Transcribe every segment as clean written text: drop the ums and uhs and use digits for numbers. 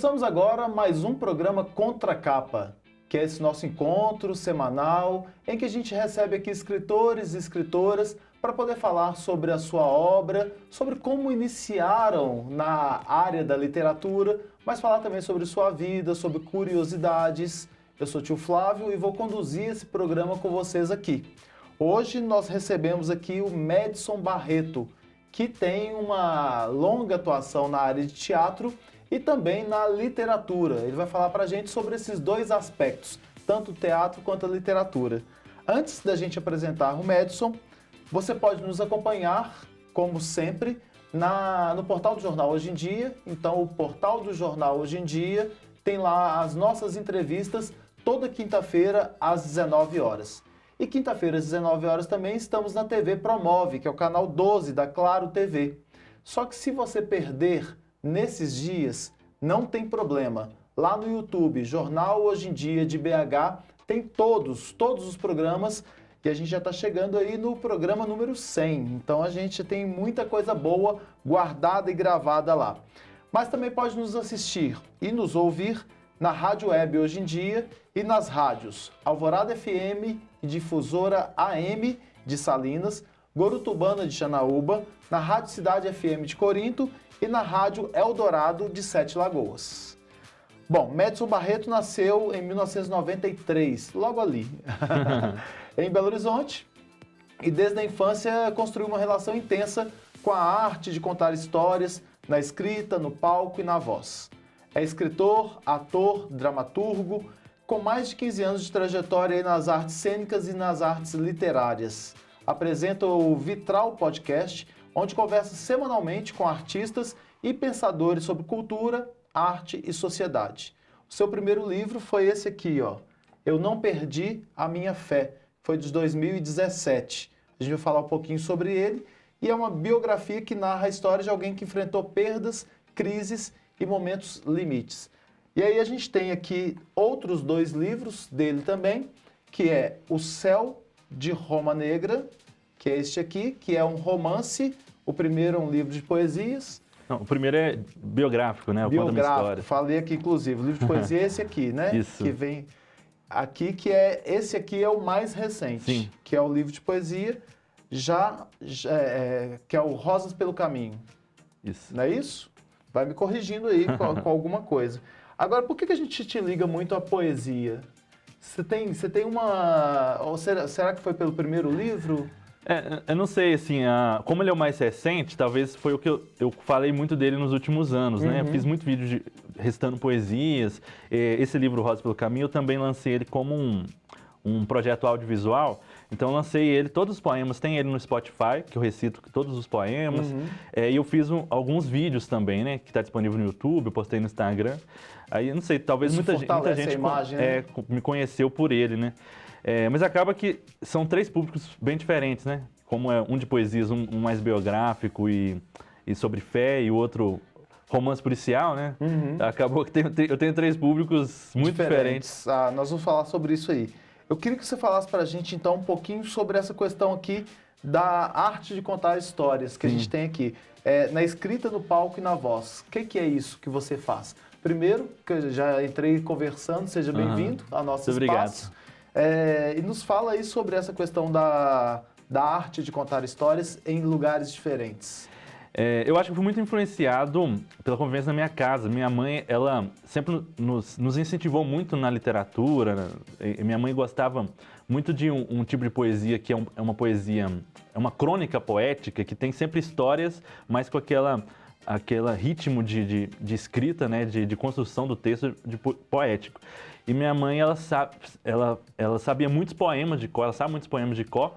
Começamos agora mais um programa Contra a Capa, que é esse nosso encontro semanal em que a gente recebe aqui escritores e escritoras para poder falar sobre a sua obra, sobre como iniciaram na área da literatura, mas falar também sobre sua vida, sobre curiosidades. Eu sou o tio Flávio e vou conduzir esse programa com vocês aqui. Hoje nós recebemos aqui o Madison Barreto, que tem uma longa atuação na área de teatro e também na literatura. Ele vai falar para a gente sobre esses dois aspectos, tanto o teatro quanto a literatura. Antes da gente apresentar o Madison, você pode nos acompanhar, como sempre, no portal do Jornal Hoje em Dia. Então, o portal do Jornal Hoje em Dia tem lá as nossas entrevistas toda quinta-feira às 19 horas. E quinta-feira às 19 horas também estamos na TV Promove, que é o canal 12 da Claro TV. Só que se você perder nesses dias, não tem problema. Lá no YouTube, Jornal Hoje em Dia de BH, tem todos os programas e a gente já está chegando aí no programa número 100. Então a gente tem muita coisa boa guardada e gravada lá. Mas também pode nos assistir e nos ouvir na Rádio Web Hoje em Dia e nas rádios Alvorada FM e Difusora AM de Salinas, Gorutubana de Xanaúba, na Rádio Cidade FM de Corinto e na Rádio Eldorado de Sete Lagoas. Bom, Madison Barreto nasceu em 1993, logo ali, em Belo Horizonte, e desde a infância construiu uma relação intensa com a arte de contar histórias na escrita, no palco e na voz. É escritor, ator, dramaturgo, com mais de 15 anos de trajetória aí nas artes cênicas e nas artes literárias. Apresenta o Vitral Podcast, onde conversa semanalmente com artistas e pensadores sobre cultura, arte e sociedade. O seu primeiro livro foi esse aqui, ó, Eu Não Perdi a Minha Fé, foi de 2017. A gente vai falar um pouquinho sobre ele e é uma biografia que narra a história de alguém que enfrentou perdas, crises e momentos limites. E aí a gente tem aqui outros dois livros dele também, que é O Céu de Roma Negra, que é este aqui, que é um romance. O primeiro é um livro de poesias. Não, o primeiro é biográfico, né? Conta uma história. Falei aqui, inclusive. O livro de poesia é esse aqui, né? Isso. Que vem aqui, que é... Esse aqui é o mais recente. Sim. Que é o livro de poesia, que é o Rosas pelo Caminho. Isso. Não é isso? Vai me corrigindo aí com alguma coisa. Agora, por que a gente te liga muito à poesia? Você tem uma... Ou será que foi pelo primeiro livro? Eu não sei, assim, como ele é o mais recente, talvez foi o que eu falei muito dele nos últimos anos, né? Eu fiz muito vídeo recitando poesias. Esse livro, Rosas pelo Caminho, eu também lancei ele como um projeto audiovisual. Então eu lancei ele, todos os poemas, tem ele no Spotify, que eu recito todos os poemas. E eu fiz alguns vídeos também, né? Que está disponível no YouTube, eu postei no Instagram. Aí, não sei, talvez muita gente a imagem, né? me conheceu por ele, né? Mas acaba que são três públicos bem diferentes, né? Como é um de poesias, um mais biográfico e sobre fé, e o outro romance policial, né? Acabou que eu tenho três públicos muito diferentes. Nós vamos falar sobre isso aí. Eu queria que você falasse para a gente, então, um pouquinho sobre essa questão aqui da arte de contar histórias que a gente tem aqui. Na escrita, no palco e na voz. O que é isso que você faz? Primeiro, que eu já entrei conversando, seja bem-vindo ao nosso espaço. E nos fala aí sobre essa questão da arte de contar histórias em lugares diferentes. Eu acho que fui muito influenciado pela convivência na minha casa. Minha mãe, ela sempre nos incentivou muito na literatura. Minha mãe gostava muito de um tipo de poesia que é uma poesia, é uma crônica poética, que tem sempre histórias, mas com aquele ritmo de escrita, né, de construção do texto poético. E minha mãe, ela sabia muitos poemas de cor, ela sabe muitos poemas de cor,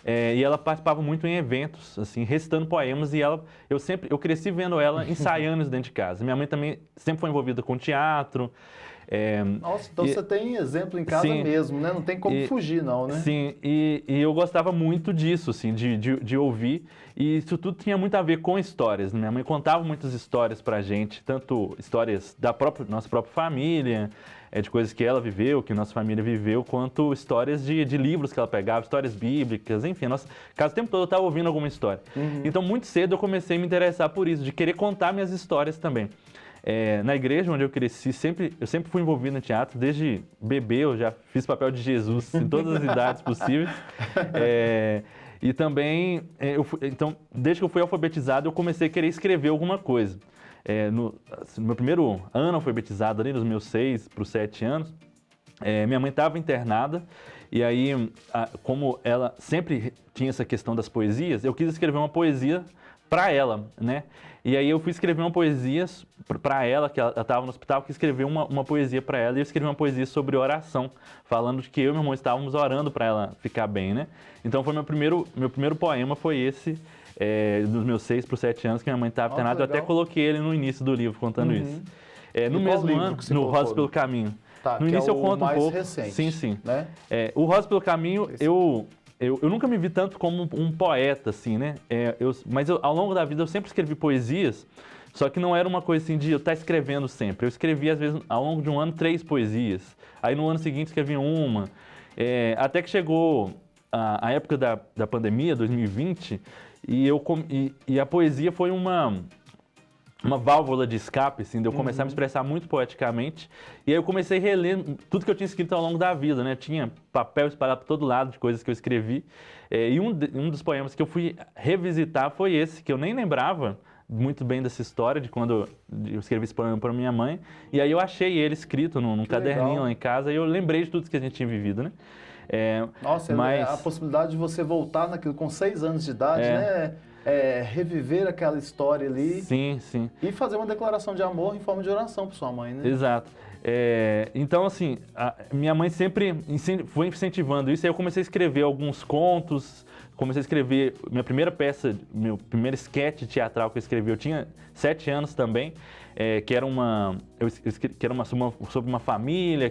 e ela participava muito em eventos, assim, recitando poemas, e eu cresci vendo ela ensaiando isso dentro de casa. Minha mãe também sempre foi envolvida com teatro. Nossa, então você tem exemplo em casa mesmo, né? Não tem como fugir, não, né? Sim, e eu gostava muito disso, assim, de ouvir, e isso tudo tinha muito a ver com histórias. Minha mãe contava muitas histórias pra gente, tanto histórias da nossa própria família, de coisas que ela viveu, que nossa família viveu, quanto histórias de livros que ela pegava, histórias bíblicas, enfim, nossa casa o tempo todo eu estava ouvindo alguma história. Então, muito cedo eu comecei a me interessar por isso, de querer contar minhas histórias também. Na igreja onde eu cresci, eu sempre fui envolvido no teatro, desde bebê eu já fiz papel de Jesus em todas as idades possíveis. E também, então, desde que eu fui alfabetizado, eu comecei a querer escrever alguma coisa. No meu primeiro ano alfabetizado, ali nos meus 6 para os 7 anos, minha mãe estava internada, e aí, como ela sempre tinha essa questão das poesias, eu quis escrever uma poesia para ela, né? E aí eu fui escrever uma poesia para ela, que ela estava no hospital, eu quis escrever uma poesia para ela, e eu escrevi uma poesia sobre oração, falando de que eu e meu irmão estávamos orando para ela ficar bem, né? Então foi meu primeiro poema foi esse, dos meus 6 para os 7 anos, que minha mãe estava internada. Eu até coloquei ele no início do livro, contando isso. No mesmo ano, no Rosa pelo Caminho. Tá, no início eu conto um pouco. Recente, sim, sim. Né? O Rosa pelo Caminho, eu nunca me vi tanto como um poeta, assim, né? Mas ao longo da vida eu sempre escrevi poesias, só que não era uma coisa assim de eu estar escrevendo sempre. Eu escrevi, às vezes, ao longo de um ano, 3 poesias. Aí no ano seguinte escrevi uma. Até que chegou a época da pandemia, 2020, e a poesia foi uma válvula de escape, assim, de eu começar a me expressar muito poeticamente. E aí eu comecei a reler tudo que eu tinha escrito ao longo da vida, né? Tinha papel espalhado por todo lado de coisas que eu escrevi. E um dos poemas que eu fui revisitar foi esse, que eu nem lembrava muito bem dessa história, de quando eu escrevi esse poema para minha mãe. E aí eu achei ele escrito num caderninho legal. lá em casa, e eu lembrei de tudo que a gente tinha vivido, né? Nossa, a possibilidade de você voltar naquilo com 6 anos de idade, né? Reviver aquela história ali. Sim, sim. E fazer uma declaração de amor em forma de oração para sua mãe, né? Exato. Então, assim, minha mãe sempre foi incentivando isso, aí eu comecei a escrever alguns contos, comecei a escrever minha primeira peça, meu primeiro esquete teatral que eu escrevi, eu tinha 7 anos também, que era sobre uma família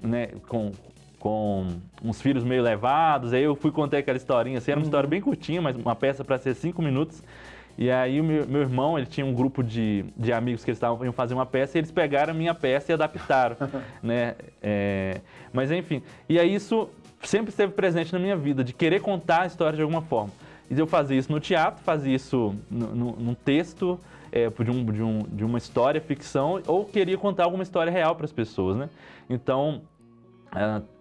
né, com uns filhos meio levados. Aí eu fui contar aquela historinha, assim, era uma história bem curtinha, mas uma peça para ser 5 minutos. E aí o meu irmão, ele tinha um grupo de amigos que eles iam fazer uma peça, e eles pegaram a minha peça e adaptaram, né? Mas enfim, e aí isso sempre esteve presente na minha vida, de querer contar a história de alguma forma. E eu fazia isso no teatro, fazia isso num texto, de uma história, ficção, ou queria contar alguma história real para as pessoas, né? Então,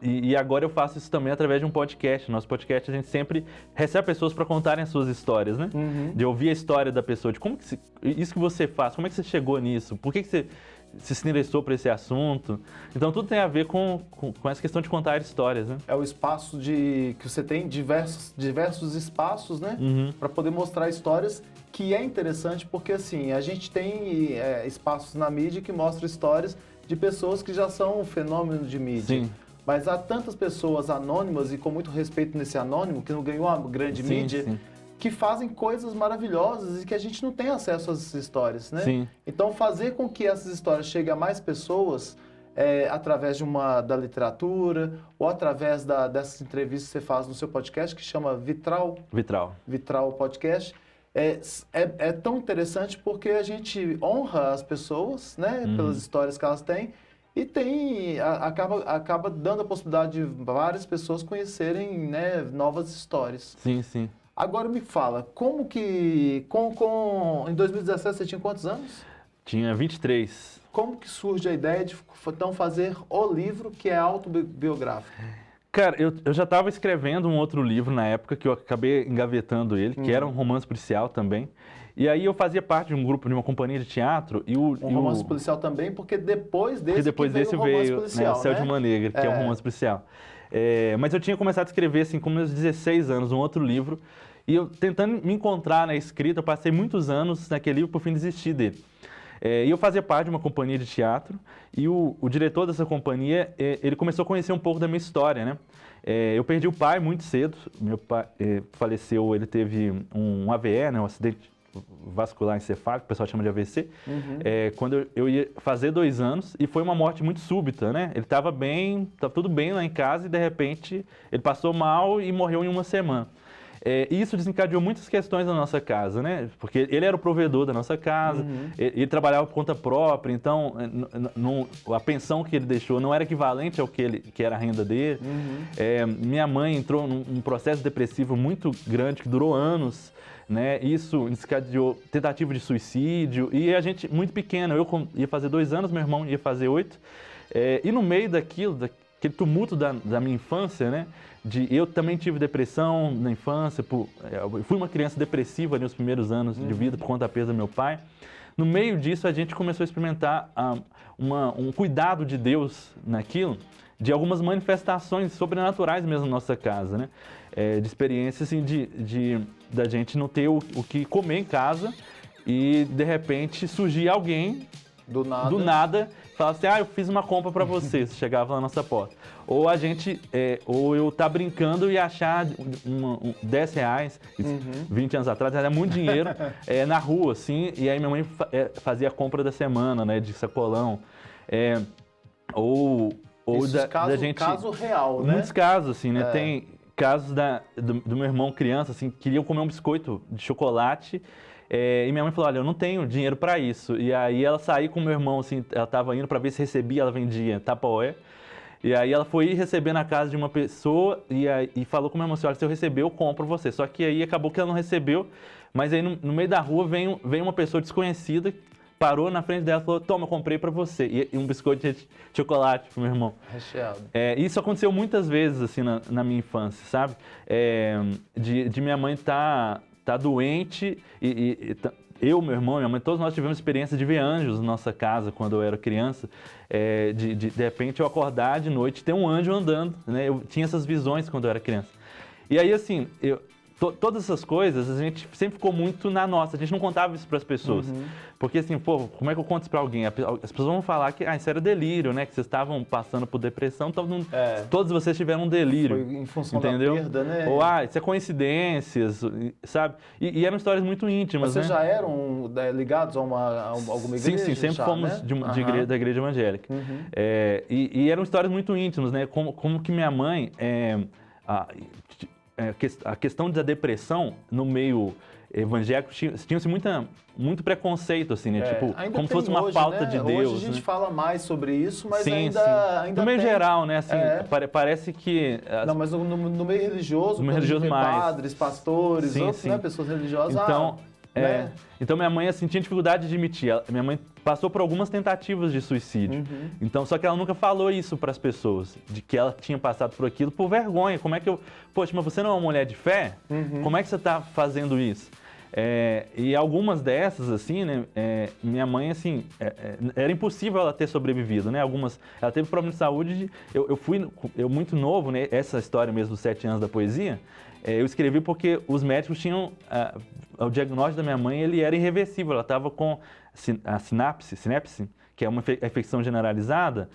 e agora eu faço isso também através de um podcast. Nosso podcast, a gente sempre recebe pessoas para contarem as suas histórias, né? De ouvir a história da pessoa, de isso que você faz, como é que você chegou nisso, por que você se interessou por esse assunto. Então tudo tem a ver com essa questão de contar histórias, né? É o espaço que você tem diversos espaços, né? Para poder mostrar histórias, que é interessante porque assim, a gente tem espaços na mídia que mostram histórias de pessoas que já são um fenômeno de mídia. Sim. Mas há tantas pessoas anônimas, e com muito respeito nesse anônimo, que não ganhou uma grande mídia, sim, que fazem coisas maravilhosas e que a gente não tem acesso a essas histórias, né? Sim. Então, fazer com que essas histórias cheguem a mais pessoas, através da literatura, ou através dessas entrevistas que você faz no seu podcast, que chama Vitral Podcast, é tão interessante porque a gente honra as pessoas, né, pelas histórias que elas têm, e acaba dando a possibilidade de várias pessoas conhecerem, né, novas histórias. Sim, sim. Agora me fala, como que... em 2017 você tinha quantos anos? Tinha 23. Como que surge a ideia de então fazer o livro que é autobiográfico? Cara, eu já estava escrevendo um outro livro na época, que eu acabei engavetando ele, que era um romance policial também. E aí eu fazia parte de um grupo, de uma companhia de teatro. Romance policial também, porque depois desse veio policial, O Céu de uma Negra, que é um romance policial. Mas eu tinha começado a escrever, assim, com meus 16 anos, um outro livro. E eu tentando me encontrar na escrita, eu passei muitos anos naquele livro, por fim desistir dele. E eu fazia parte de uma companhia de teatro, e o diretor dessa companhia, ele começou a conhecer um pouco da minha história, né? Eu perdi o pai muito cedo, meu pai faleceu, ele teve um AVE, né, um acidente vascular encefálico, o pessoal chama de AVC, quando eu ia fazer 2 anos, e foi uma morte muito súbita, né? Ele estava bem, estava tudo bem lá em casa, e de repente ele passou mal e morreu em uma semana. E isso desencadeou muitas questões na nossa casa, né? Porque ele era o provedor da nossa casa, ele trabalhava por conta própria, então a pensão que ele deixou não era equivalente ao que era a renda dele. Minha mãe entrou num processo depressivo muito grande, que durou anos, né? Isso desencadeou tentativa de suicídio, e a gente muito pequeno, eu ia fazer 2 anos, meu irmão ia fazer 8, e no meio daquele tumulto da minha infância, né? Eu também tive depressão na infância, eu fui uma criança depressiva nos primeiros anos de vida por conta da perda do meu pai. No meio disso, a gente começou a experimentar um cuidado de Deus naquilo, de algumas manifestações sobrenaturais mesmo na nossa casa, né? De experiências assim, da gente não ter o que comer em casa e, de repente, surgia alguém do nada falava assim, eu fiz uma compra para você, você chegava na nossa porta. Ou ou eu tá brincando e achar R$10, 20 anos atrás, era muito dinheiro, na rua, assim, e aí minha mãe fazia a compra da semana, né, de sacolão. Ou da gente... caso real, né? Muitos casos, assim, né? Tem casos do meu irmão criança, assim, queriam comer um biscoito de chocolate, e minha mãe falou, olha, eu não tenho dinheiro para isso. E aí ela saiu com o meu irmão, assim, ela estava indo para ver se recebia, ela vendia Tupperware. E aí ela foi receber na casa de uma pessoa e falou com o meu irmão assim, olha, se eu receber, eu compro você. Só que aí acabou que ela não recebeu, mas aí no meio da rua veio uma pessoa desconhecida, parou na frente dela e falou, toma, eu comprei para você. E um biscoito de chocolate pro meu irmão. Recheado. Isso aconteceu muitas vezes, assim, na minha infância, sabe? De minha mãe tá doente eu, meu irmão, minha mãe, todos nós tivemos experiência de ver anjos na nossa casa quando eu era criança. De repente eu acordar de noite e ter um anjo andando, né? Eu tinha essas visões quando eu era criança. E aí, assim, todas essas coisas, a gente sempre ficou muito na nossa, a gente não contava isso para as pessoas. Porque assim, como é que eu conto isso para alguém? As pessoas vão falar que isso era delírio, né? Que vocês estavam passando por depressão, todos vocês tiveram um delírio. Foi em função entendeu? da perda, né? Ou, isso é coincidências, sabe? E eram histórias muito íntimas, Vocês né? já eram ligados a alguma igreja? Sim, sempre fomos, né? Da igreja evangélica. E eram histórias muito íntimas, né? Como que minha mãe... a questão da depressão no meio evangélico tinha-se muito preconceito, assim, né? Tipo, como se fosse uma falta, né? De Deus. Hoje a gente, né? fala mais sobre isso, mas sim, ainda no meio geral, né? Assim, parece que... Não, mas no meio religioso, mais. Padres, pastores, outros, né? Pessoas religiosas... Então, né? Então minha mãe, assim, tinha dificuldade de admitir. Minha mãe passou por algumas tentativas de suicídio. Então, só que ela nunca falou isso para as pessoas, de que ela tinha passado por aquilo por vergonha. Como é que poxa, mas você não é uma mulher de fé? Como é que você está fazendo isso? E algumas dessas, assim, né, minha mãe, assim, era impossível ela ter sobrevivido, né? Ela teve problema de saúde, eu muito novo, né? Essa história mesmo dos 7 anos da poesia, eu escrevi porque os médicos tinham, o diagnóstico da minha mãe, ele era irreversível, ela estava com a sinapse, que é uma infecção generalizada,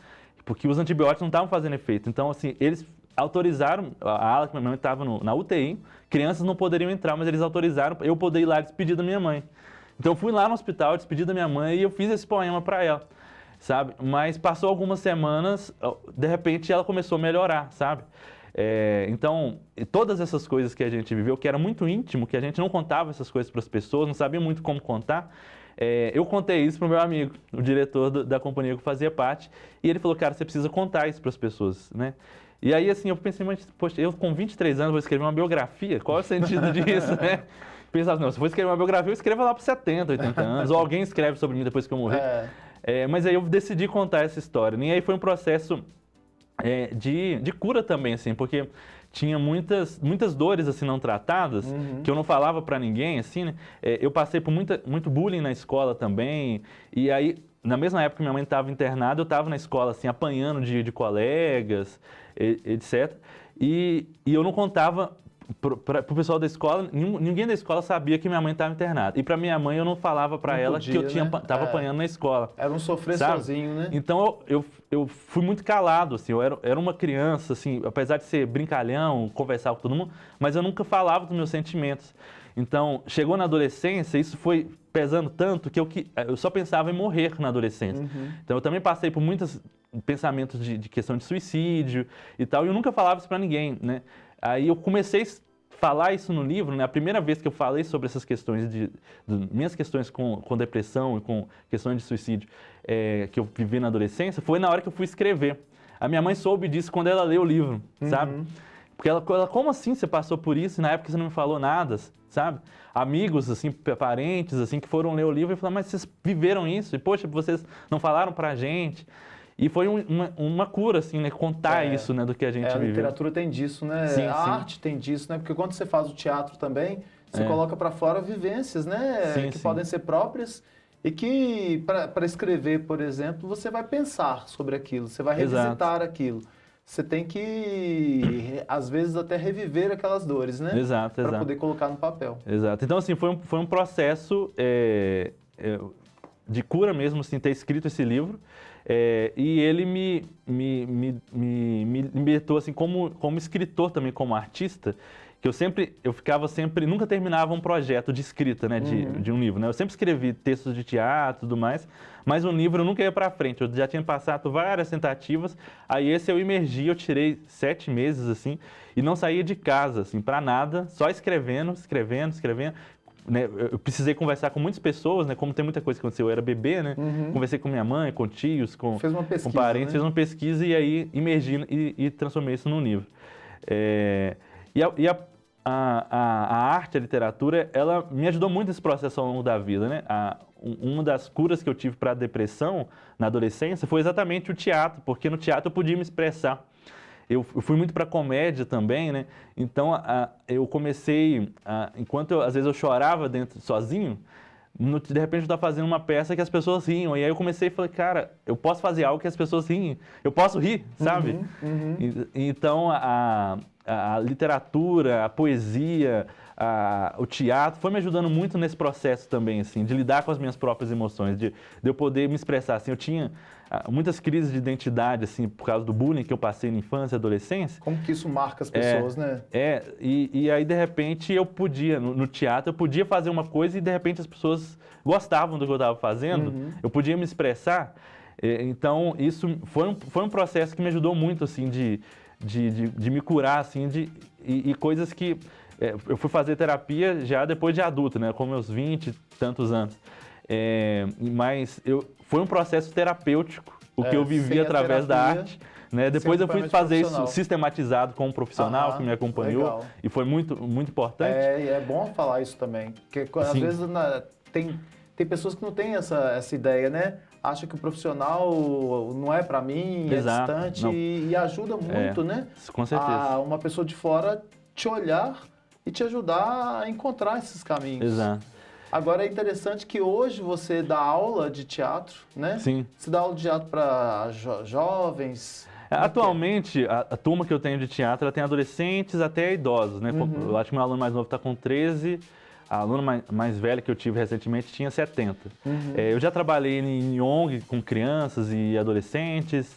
porque os antibióticos não estavam fazendo efeito. Então, assim, eles autorizaram, a ala que minha mãe estava na UTI, crianças não poderiam entrar, mas eles autorizaram eu poder ir lá despedir da minha mãe. Então eu fui lá no hospital, despedi da minha mãe e eu fiz esse poema para ela, sabe? Mas passou algumas semanas, de repente ela começou a melhorar, sabe? Então, todas essas coisas que a gente viveu, que era muito íntimo, que a gente não contava essas coisas para as pessoas, não sabia muito como contar, eu contei isso para o meu amigo, o diretor da companhia que eu fazia parte, e ele falou, cara, você precisa contar isso para as pessoas, né? E aí, assim, eu pensei, mas, poxa, eu com 23 anos vou escrever uma biografia? Qual é o sentido disso, né? Pensava, não, se eu for escrever uma biografia, eu escrevo lá para 70, 80 anos, ou alguém escreve sobre mim depois que eu morrer. Mas aí eu decidi contar essa história. E aí foi um processo de cura também, assim, porque tinha muitas dores, assim, não tratadas, que eu não falava para ninguém, assim, né? Eu passei por muito bullying na escola também, e aí, na mesma época que minha mãe estava internada, eu estava na escola, assim, apanhando de colegas, etc. E eu não contava para o pessoal da escola, ninguém da escola sabia que minha mãe estava internada. E para minha mãe eu não falava para ela que eu estava apanhando na escola. Era um sofrer sozinho, né? Então eu fui muito calado, assim, eu era uma criança, assim, apesar de ser brincalhão, conversar com todo mundo, mas eu nunca falava dos meus sentimentos. Então, chegou na adolescência, isso foi pesando tanto que eu só pensava em morrer na adolescência. Então eu também passei por muitos pensamentos de questão de suicídio e tal, e eu nunca falava isso para ninguém, né? Aí eu comecei a falar isso no livro, né? A primeira vez que eu falei sobre essas questões, minhas questões com depressão e com questões de suicídio que eu vivi na adolescência, foi na hora que eu fui escrever. A minha mãe soube disso quando ela leu o livro, sabe? Porque ela, como assim você passou por isso e na época você não me falou nada, sabe? Amigos, assim, parentes, assim, que foram ler o livro e falaram, mas vocês viveram isso? E, poxa, vocês não falaram pra gente? E foi uma cura, assim, né? Contar isso, né? Do que a gente a viveu. literatura tem disso, né? Sim, a sim. arte tem disso, né? Porque quando você faz o teatro também, você coloca para fora vivências, né? Sim, que sim. podem ser próprias e que, para escrever, por exemplo, você vai pensar sobre aquilo, você vai revisitar aquilo. Você tem que, às vezes, até reviver aquelas dores, né? Exato, para poder colocar no papel. Exato. Então, assim, foi um processo de cura mesmo, assim, ter escrito esse livro. E ele me libertou, assim, como escritor também, como artista, que eu ficava sempre, nunca terminava um projeto de escrita, né, de um livro, né? Eu sempre escrevi textos de teatro e tudo mais, mas um livro eu nunca ia para frente, eu já tinha passado várias tentativas, aí esse eu imergi, eu tirei 7 meses, assim, e não saía de casa, assim, para nada, só escrevendo, né? Eu precisei conversar com muitas pessoas, né? Como tem muita coisa que aconteceu, eu era bebê, né? Conversei com minha mãe, com tios, com parentes, fiz uma pesquisa e aí imergi e transformei isso num livro. A arte, a literatura, ela me ajudou muito nesse processo ao longo da vida, né? Uma das curas que eu tive para a depressão na adolescência foi exatamente o teatro, porque no teatro eu podia me expressar. Eu fui muito para comédia também, né? Então, eu comecei, enquanto às vezes eu chorava dentro sozinho, de repente eu estava fazendo uma peça que as pessoas riam. E aí eu comecei e falei, cara, eu posso fazer algo que as pessoas riem. Eu posso rir, sabe? Então, a literatura, a poesia, o teatro foi me ajudando muito nesse processo também, assim, de lidar com as minhas próprias emoções, de eu poder me expressar. Assim, eu tinha muitas crises de identidade, assim, por causa do bullying que eu passei na infância e adolescência. Como que isso marca as pessoas, né? E aí, de repente, eu podia, no teatro, eu podia fazer uma coisa e, de repente, as pessoas gostavam do que eu estava fazendo, eu podia me expressar. Então, isso foi um processo que me ajudou muito, assim, de me curar, assim, e coisas que... eu fui fazer terapia já depois de adulto, né? Com meus 20 e tantos anos. Mas foi um processo terapêutico, o que eu vivi através da arte. Né? Depois eu fui fazer isso sistematizado com um profissional que me acompanhou. Legal. E foi muito, muito importante. É bom falar isso também, porque às vezes tem pessoas que não têm essa ideia, né? Acha que o profissional não é para mim, é distante e ajuda muito, né? Com certeza. Uma pessoa de fora te olhar e te ajudar a encontrar esses caminhos. Exato. Agora é interessante que hoje você dá aula de teatro, né? Sim. Você dá aula de teatro para jovens. Atualmente, a turma que eu tenho de teatro, ela tem adolescentes até idosos, né? Eu acho que meu aluno mais novo está com 13, a aluna mais velha que eu tive recentemente tinha 70. Eu já trabalhei em ONG com crianças e adolescentes,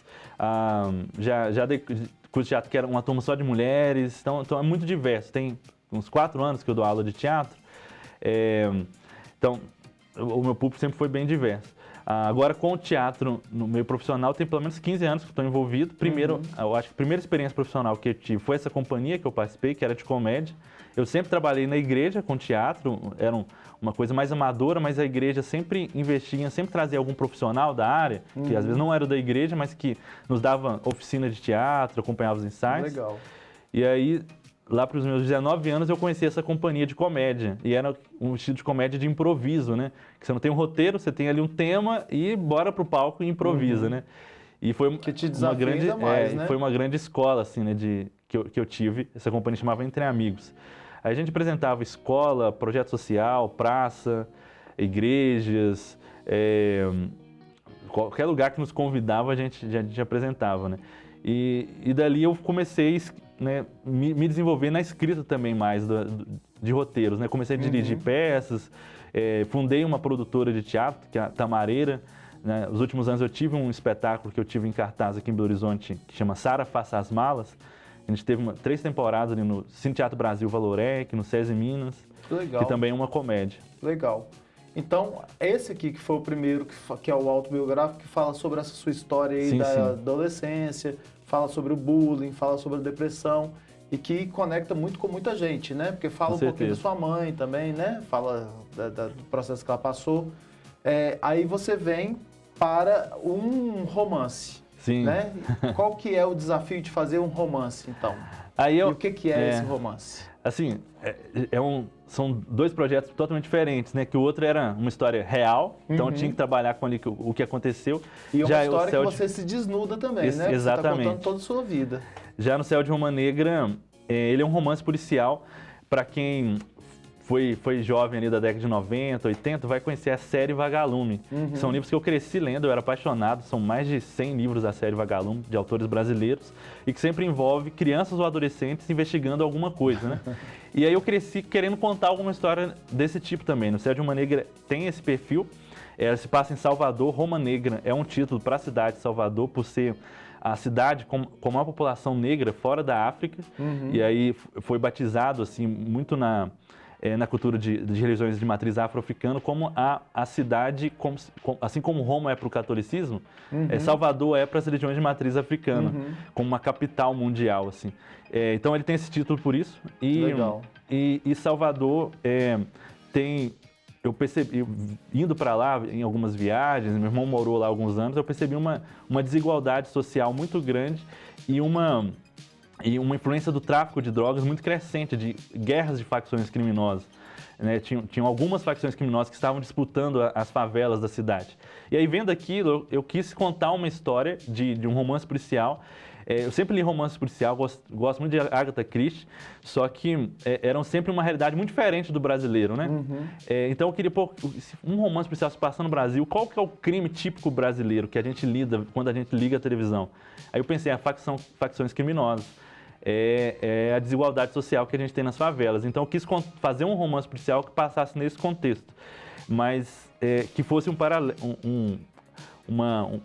já dei curso de teatro que era uma turma só de mulheres, então é muito diverso. Tem uns 4 anos que eu dou aula de teatro, então o meu público sempre foi bem diverso. Agora, com o teatro no meio profissional, tem pelo menos 15 anos que estou envolvido. Primeiro, eu acho que a primeira experiência profissional que eu tive foi essa companhia que eu participei, que era de comédia. Eu sempre trabalhei na igreja com teatro, era uma coisa mais amadora, mas a igreja sempre investia, sempre trazia algum profissional da área, que às vezes não era da igreja, mas que nos dava oficina de teatro, acompanhava os ensaios. Legal. E aí, lá para os meus 19 anos, eu conheci essa companhia de comédia. E era um estilo de comédia de improviso, né? Que você não tem um roteiro, você tem ali um tema e bora pro palco e improvisa, né? E foi que te desafia ainda mais, né? Foi uma grande escola, assim, né? Que eu tive. Essa companhia chamava Entre Amigos. Aí a gente apresentava escola, projeto social, praça, igrejas, qualquer lugar que nos convidava a gente apresentava, né? E dali eu comecei, né, me desenvolver na escrita também mais de roteiros, né? Comecei a dirigir peças, fundei uma produtora de teatro, que é a Tamareira. Né? Nos últimos anos eu tive um espetáculo que eu tive em cartaz aqui em Belo Horizonte, que chama Sara Faça as Malas. A gente teve 3 temporadas ali no Cine Teatro Brasil Valorec, no SESI Minas, Legal. que também é uma comédia. Legal. Então, esse aqui que foi o primeiro, que é o autobiográfico, que fala sobre essa sua história aí da adolescência, fala sobre o bullying, fala sobre a depressão. e que conecta muito com muita gente, né? Porque fala Com um pouquinho da certeza. sua mãe também, né? Fala do processo que ela passou. Aí você vem para um romance, Sim. né? Qual que é o desafio de fazer um romance, então? Aí E o que é esse romance? Assim, são dois projetos totalmente diferentes, né? Que o outro era uma história real, então eu tinha que trabalhar com ali o que aconteceu. E uma Já história que Céu você se desnuda também, né? Exatamente. Você está contando toda a sua vida. Já no Céu de Roma Negra, ele é um romance policial. Para quem foi jovem ali da década de 90, 80, vai conhecer a série Vagalume. Que são livros que eu cresci lendo, eu era apaixonado. São mais de 100 livros da série Vagalume, de autores brasileiros, e que sempre envolve crianças ou adolescentes investigando alguma coisa, né? E aí eu cresci querendo contar alguma história desse tipo também. No Céu de Roma Negra tem esse perfil. Se passa em Salvador. Roma Negra é um título para a cidade de Salvador, por ser a cidade com a maior população negra fora da África. E aí foi batizado assim muito na cultura de religiões de matriz afro-africana como a cidade, assim como Roma é para o catolicismo, Salvador é para as religiões de matriz africana, como uma capital mundial, assim. Então ele tem esse título por isso. Legal. E Salvador tem... Eu percebi, indo para lá em algumas viagens, meu irmão morou lá há alguns anos, eu percebi uma desigualdade social muito grande e uma influência do tráfico de drogas muito crescente, de guerras de facções criminosas. Né? Tinham algumas facções criminosas que estavam disputando as favelas da cidade. E aí, vendo aquilo, eu quis contar uma história de um romance policial. Eu sempre li romance policial, gosto muito de Agatha Christie, só que eram sempre uma realidade muito diferente do brasileiro, né? Então eu queria pôr um romance policial se passando no Brasil, qual que é o crime típico brasileiro que a gente lida quando a gente liga a televisão? Aí eu pensei, facções criminosas. A desigualdade social que a gente tem nas favelas. Então eu quis fazer um romance policial que passasse nesse contexto, mas que fosse um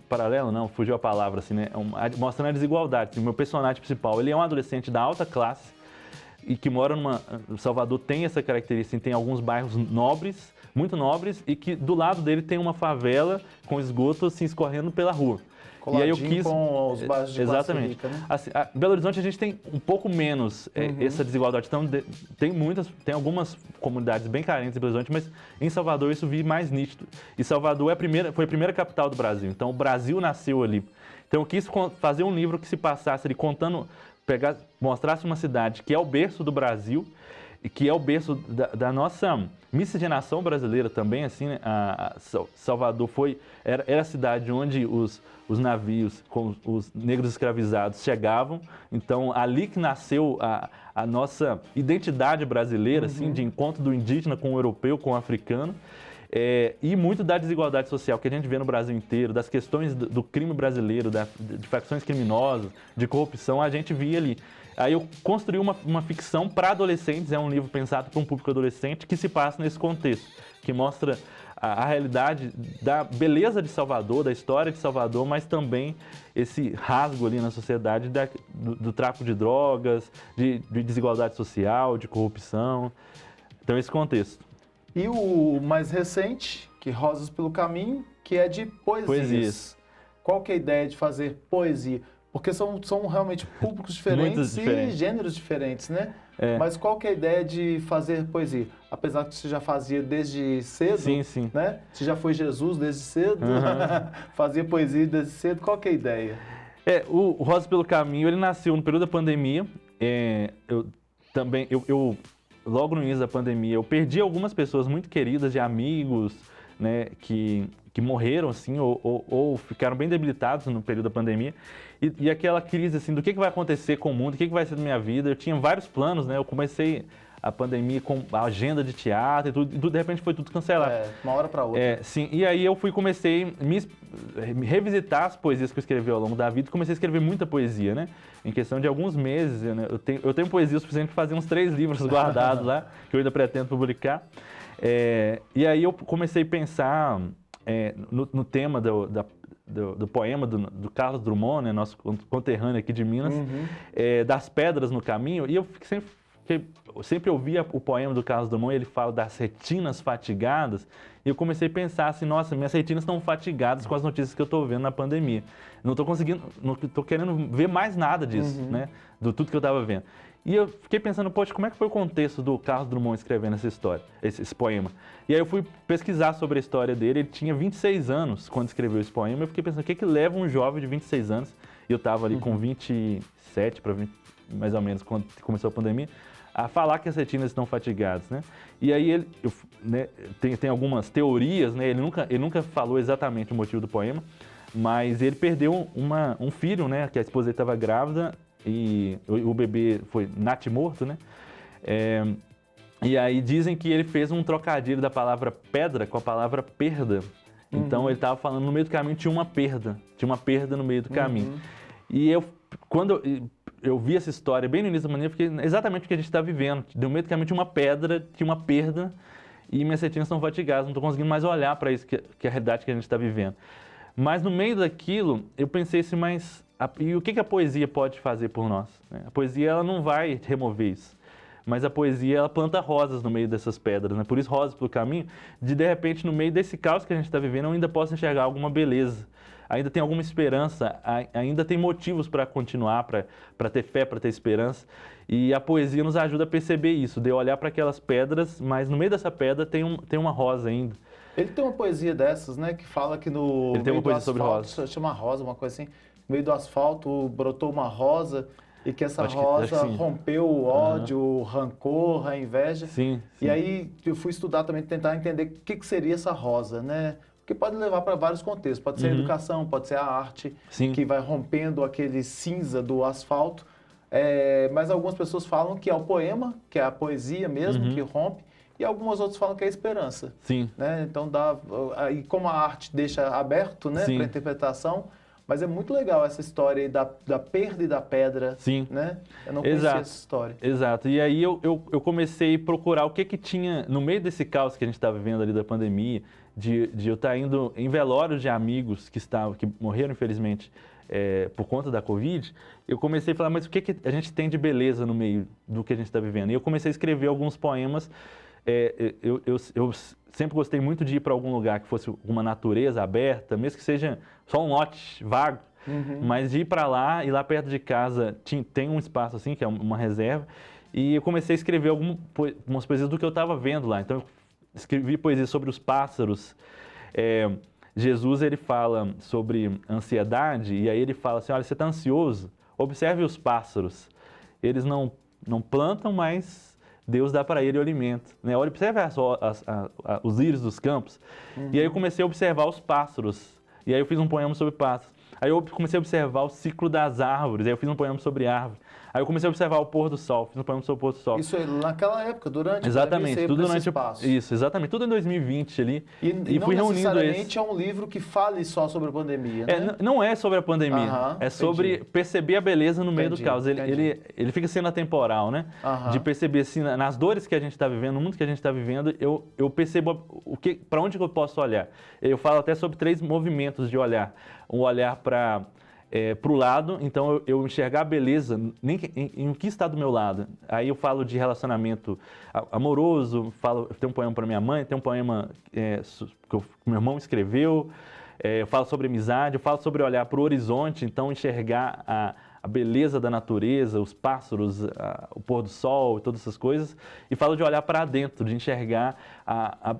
paralelo, não, fugiu a palavra, assim, né? Mostrando a desigualdade. O meu personagem principal, ele é um adolescente da alta classe e que mora Salvador tem essa característica, tem alguns bairros nobres, muito nobres, e que do lado dele tem uma favela com esgoto assim, escorrendo pela rua. Coladinho e aí eu quis com os bairros de classe rica, né? Assim, Belo Horizonte a gente tem um pouco menos essa desigualdade. Então tem algumas comunidades bem carentes em Belo Horizonte, mas em Salvador isso vi mais nítido. E Salvador foi a primeira capital do Brasil. Então o Brasil nasceu ali. Então eu quis fazer um livro que se passasse ali contando, mostrasse uma cidade que é o berço do Brasil e que é o berço da nossa miscigenação brasileira também, assim, né? Salvador era a cidade onde os navios com os negros escravizados chegavam, então ali que nasceu a nossa identidade brasileira, assim, de encontro do indígena com o europeu, com o africano, e muito da desigualdade social que a gente vê no Brasil inteiro, das questões do crime brasileiro, de facções criminosas, de corrupção, a gente via ali. Aí eu construí uma ficção para adolescentes, é um livro pensado para um público adolescente que se passa nesse contexto, que mostra a realidade da beleza de Salvador, da história de Salvador, mas também esse rasgo ali na sociedade do tráfico de drogas, de desigualdade social, de corrupção. Então, esse contexto. E o mais recente, que Rosas pelo Caminho, que é de poesias. Qual que é a ideia de fazer poesia? Porque são realmente públicos diferentes e gêneros diferentes, né? Mas qual que é a ideia de fazer poesia? Apesar que você já fazia desde cedo, sim. Né? Você já foi Jesus desde cedo, fazia poesia desde cedo, qual que é a ideia? O Rosas pelo Caminho, ele nasceu no período da pandemia. Logo no início da pandemia, eu perdi algumas pessoas muito queridas, de amigos, né, que morreram, assim, ou ficaram bem debilitados no período da pandemia. E aquela crise, assim, do que vai acontecer com o mundo, o que vai ser da minha vida. Eu tinha vários planos, né? Eu comecei a pandemia com a agenda de teatro e tudo, de repente foi tudo cancelado. Uma hora para outra. Sim, e aí eu comecei a revisitar as poesias que eu escrevi ao longo da vida e comecei a escrever muita poesia, né? Em questão de alguns meses, né? Eu tenho poesia o suficiente para fazer uns 3 livros guardados lá, que eu ainda pretendo publicar. E aí eu comecei a pensar no tema do poema do Carlos Drummond, né, nosso conterrâneo aqui de Minas, das pedras no caminho, e eu sempre ouvia o poema do Carlos Drummond, ele fala das retinas fatigadas, e eu comecei a pensar assim, nossa, minhas retinas estão fatigadas com as notícias que eu estou vendo na pandemia. Não estou querendo ver mais nada disso, né, do tudo que eu estava vendo. E eu fiquei pensando, poxa, como é que foi o contexto do Carlos Drummond escrevendo essa história, esse poema? E aí eu fui pesquisar sobre a história dele, ele tinha 26 anos quando escreveu esse poema, eu fiquei pensando, o que leva um jovem de 26 anos, e eu estava ali com 27 para 20, mais ou menos, quando começou a pandemia, a falar que as retinas estão fatigadas, né? E aí né, tem algumas teorias, né? Ele nunca falou exatamente o motivo do poema, mas ele perdeu um filho, né? Que a esposa dele estava grávida, e o bebê foi natimorto, né? E aí dizem que ele fez um trocadilho da palavra pedra com a palavra perda. Então ele estava falando, no meio do caminho tinha uma perda no meio do caminho. E quando eu vi essa história bem no início da manhã, eu fiquei exatamente o que a gente está vivendo. No meio do caminho tinha uma pedra, tinha uma perda, e minhas retinas estão fatigadas, não estou conseguindo mais olhar para isso, que é a realidade que a gente está vivendo. Mas no meio daquilo, eu pensei assim, e o que a poesia pode fazer por nós? A poesia, ela não vai remover isso. Mas a poesia, ela planta rosas no meio dessas pedras, né? Por isso, rosas pelo caminho, de repente, no meio desse caos que a gente está vivendo, eu ainda posso enxergar alguma beleza. Ainda tem alguma esperança, ainda tem motivos para continuar, para ter fé, para ter esperança. E a poesia nos ajuda a perceber isso, de olhar para aquelas pedras, mas no meio dessa pedra tem uma rosa ainda. Ele tem uma poesia dessas, né, que fala que no Ele tem uma meio do poesia sobre asfalto, rosa. chama rosa, uma coisa assim, no meio do asfalto brotou uma rosa e que essa Acho rosa que sim. rompeu o ódio, o rancor, a inveja. Sim. E aí eu fui estudar também, tentar entender o que seria essa rosa, né? Porque pode levar para vários contextos, pode ser a educação, pode ser a arte, Sim. que vai rompendo aquele cinza do asfalto. Mas algumas pessoas falam que é o poema, que é a poesia mesmo, que rompe, e algumas outras falam que é a esperança. Sim. Né? Então, aí como a arte deixa aberto, né, para interpretação, mas é muito legal essa história aí da perda e da pedra. Sim. Né? Eu não conhecia essa história. Exato. E aí eu comecei a procurar o que tinha no meio desse caos que a gente está vivendo ali da pandemia, de eu estar indo em velórios de amigos que morreram, infelizmente, por conta da Covid. Eu comecei a falar, mas o que a gente tem de beleza no meio do que a gente está vivendo? E eu comecei a escrever alguns poemas. Eu sempre gostei muito de ir para algum lugar que fosse uma natureza aberta, mesmo que seja só um lote vago, mas de ir para lá, e lá perto de casa tem um espaço assim, que é uma reserva, e eu comecei a escrever algumas poesias do que eu estava vendo lá. Então eu escrevi poesias sobre os pássaros. Jesus, ele fala sobre ansiedade, e aí ele fala assim, olha, você está ansioso? Observe os pássaros. Eles não plantam, mas Deus dá para ele o alimento. Né? Olha, observe os lírios dos campos. E aí eu comecei a observar os pássaros. E aí eu fiz um poema sobre pássaros. Aí eu comecei a observar o ciclo das árvores. Aí eu fiz um poema sobre árvore. Aí eu comecei a observar o pôr do sol. Fiz um poema sobre o pôr do sol. Isso naquela época, durante exatamente, tudo durante espaço. Isso, exatamente, tudo em 2020 ali. E não fui reunindo necessariamente é um livro que fale só sobre a pandemia, né? Não é sobre a pandemia, é sobre perceber a beleza no meio do caos. Ele fica sendo atemporal, né? De perceber assim, nas dores que a gente está vivendo, no mundo que a gente está vivendo, eu percebo para onde eu posso olhar. Eu falo até sobre 3 movimentos de olhar. Um olhar para o lado, então eu enxergar a beleza em que está do meu lado. Aí eu falo de relacionamento amoroso, tem um poema para minha mãe, tem um poema que meu irmão escreveu, eu falo sobre amizade, eu falo sobre olhar para o horizonte, então enxergar a beleza da natureza, os pássaros, o pôr do sol e todas essas coisas, e falo de olhar para dentro, de enxergar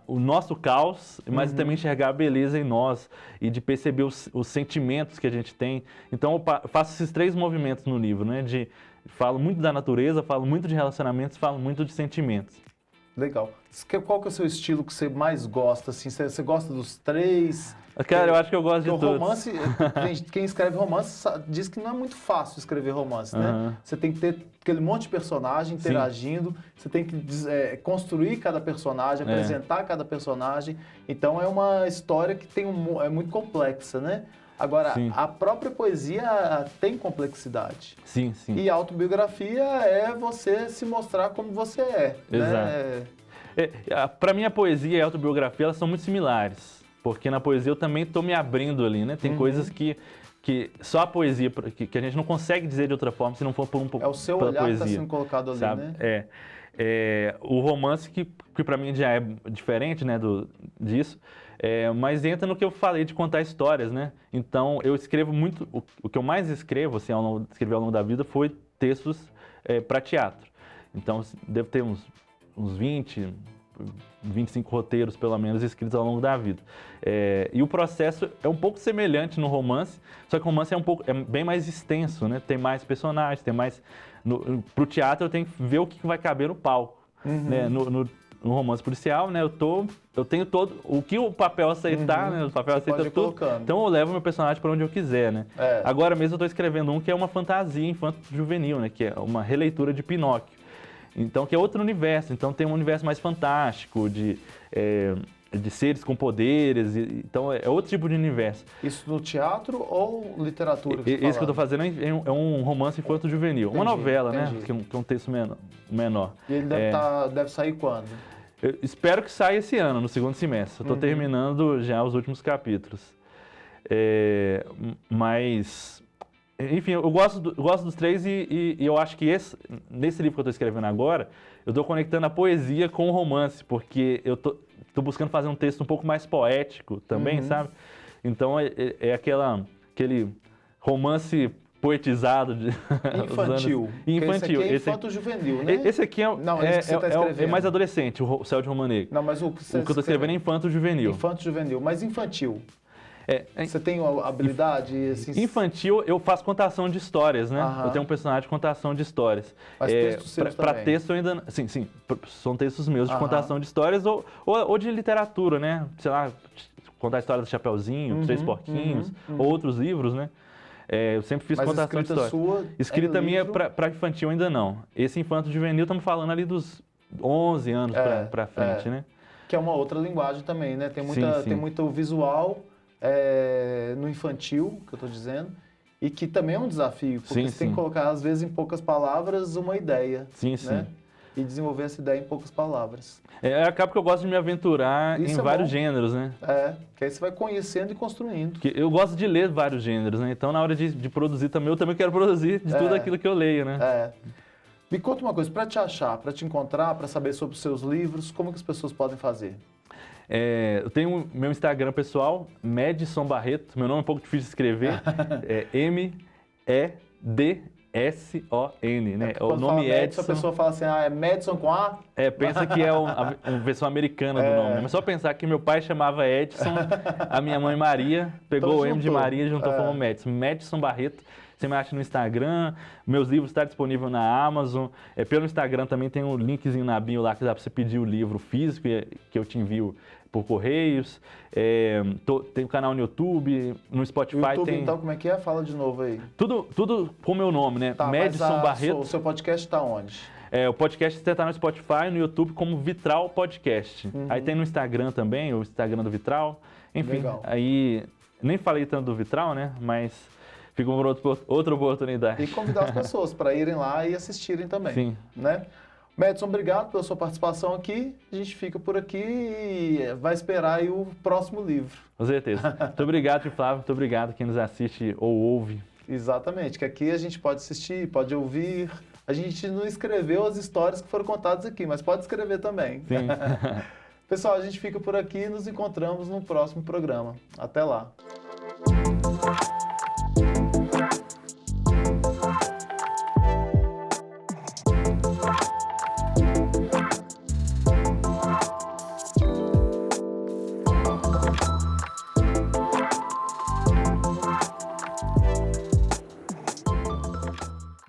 o nosso caos, mas também enxergar a beleza em nós e de perceber os sentimentos que a gente tem. Então eu faço esses 3 movimentos no livro, né? Falo muito da natureza, falo muito de relacionamentos, falo muito de sentimentos. Legal. Qual que é o seu estilo que você mais gosta? Assim, você gosta dos 3? Cara, eu acho que eu gosto de todos. Romance, quem escreve romance diz que não é muito fácil escrever romance, né? Você tem que ter aquele monte de personagem interagindo, você tem que construir cada personagem, apresentar cada personagem. Então é uma história que é muito complexa, né? Agora, a própria poesia tem complexidade. Sim, sim. E a autobiografia é você se mostrar como você é. Exato. Né? Para mim, a poesia e a autobiografia, elas são muito similares. Porque na poesia eu também estou me abrindo ali, né? Tem coisas que só a poesia, que a gente não consegue dizer de outra forma se não for por É o seu olhar que está sendo colocado ali, sabe? Né? O romance, que para mim já é diferente, né, disso, mas entra no que eu falei de contar histórias, né? Então eu escrevo muito, o que eu mais escrevo, assim, escrevi ao longo da vida, foi textos para teatro. Então, devo ter uns 20, 25 roteiros, pelo menos, escritos ao longo da vida. E o processo é um pouco semelhante no romance, só que o romance é bem mais extenso, né? Tem mais personagens, tem mais... Pro teatro eu tenho que ver o que vai caber no palco. Né? No romance policial, né? Eu tenho todo... O que o papel aceitar, né? O papel aceita tudo. Colocando. Então eu levo meu personagem para onde eu quiser, né? Agora mesmo eu estou escrevendo um que é uma fantasia infanto-juvenil, né? Que é uma releitura de Pinóquio. Então, que é outro universo. Então, tem um universo mais fantástico, de seres com poderes. Então, é outro tipo de universo. Isso no teatro ou literatura? Esse que eu estou fazendo é um romance infanto-juvenil. Uma novela, né? Que é um texto menor. E ele deve sair quando? Eu espero que saia esse ano, no segundo semestre. Eu estou terminando já os últimos capítulos. Mas... Enfim, eu gosto dos três e eu acho que nesse livro que eu estou escrevendo agora, eu estou conectando a poesia com o romance, porque eu tô buscando fazer um texto um pouco mais poético também, sabe? Então é aquele romance poetizado de infantil. Infantil. Esse aqui é infanto-juvenil, né? Esse aqui é mais adolescente, o Céu de Roma Negra. Não, mas o que eu estou escrevendo é infanto-juvenil. Infanto-juvenil, mas infantil. Você tem uma habilidade assim... Infantil, eu faço contação de histórias, né? Eu tenho um personagem de contação de histórias. Mas textos seus Para também? texto eu ainda... Sim, são textos meus de contação de histórias ou de literatura, né? Sei lá, contar a história do Chapeuzinho, Três Porquinhos, ou outros livros, né? Eu sempre fiz contação de história. Escrita minha para infantil ainda não. Esse infanto-juvenil, estamos falando ali dos 11 anos para frente, né? Que é uma outra linguagem também, né? Tem muito visual... no infantil, que eu estou dizendo, e que também é um desafio, porque você tem que colocar, às vezes, em poucas palavras, uma ideia. Né? E desenvolver essa ideia em poucas palavras. Acaba que eu gosto de me aventurar em vários gêneros, né? Que aí você vai conhecendo e construindo. Eu gosto de ler vários gêneros, né? Então, na hora de produzir também, eu também quero produzir de tudo aquilo que eu leio, né? Me conta uma coisa, para te achar, para te encontrar, para saber sobre os seus livros, como que as pessoas podem fazer? Eu tenho meu Instagram pessoal, Medson Barreto. Meu nome é um pouco difícil de escrever. M-E-D-S-O-N, né? O nome Edson. A pessoa fala assim, é Medson com A? Pensa que é uma versão americana do nome. Mas só pensar que meu pai chamava Edson, a minha mãe Maria, pegou o M de Maria e juntou como Medson. Medson Barreto. Você me acha no Instagram, meus livros estão disponíveis na Amazon. Pelo Instagram também tem um linkzinho na bio lá que dá para você pedir o livro físico que eu te envio por correios. Tem um canal no YouTube, no Spotify. O YouTube, então, como é que é? Fala de novo aí. Tudo com o meu nome, né? Medson Barreto. O seu podcast está onde? O podcast está no Spotify e no YouTube como Vitral Podcast. Aí tem no Instagram também, o Instagram do Vitral. Enfim, legal. Aí nem falei tanto do Vitral, né? Mas... fica uma outra oportunidade. E convidar as pessoas para irem lá e assistirem também. Sim. Né? Medson, obrigado pela sua participação aqui. A gente fica por aqui e vai esperar aí o próximo livro. Com certeza. Muito obrigado, Flávio. Muito obrigado a quem nos assiste ou ouve. Exatamente, que aqui a gente pode assistir, pode ouvir. A gente não escreveu as histórias que foram contadas aqui, mas pode escrever também. Sim. Pessoal, a gente fica por aqui e nos encontramos no próximo programa. Até lá.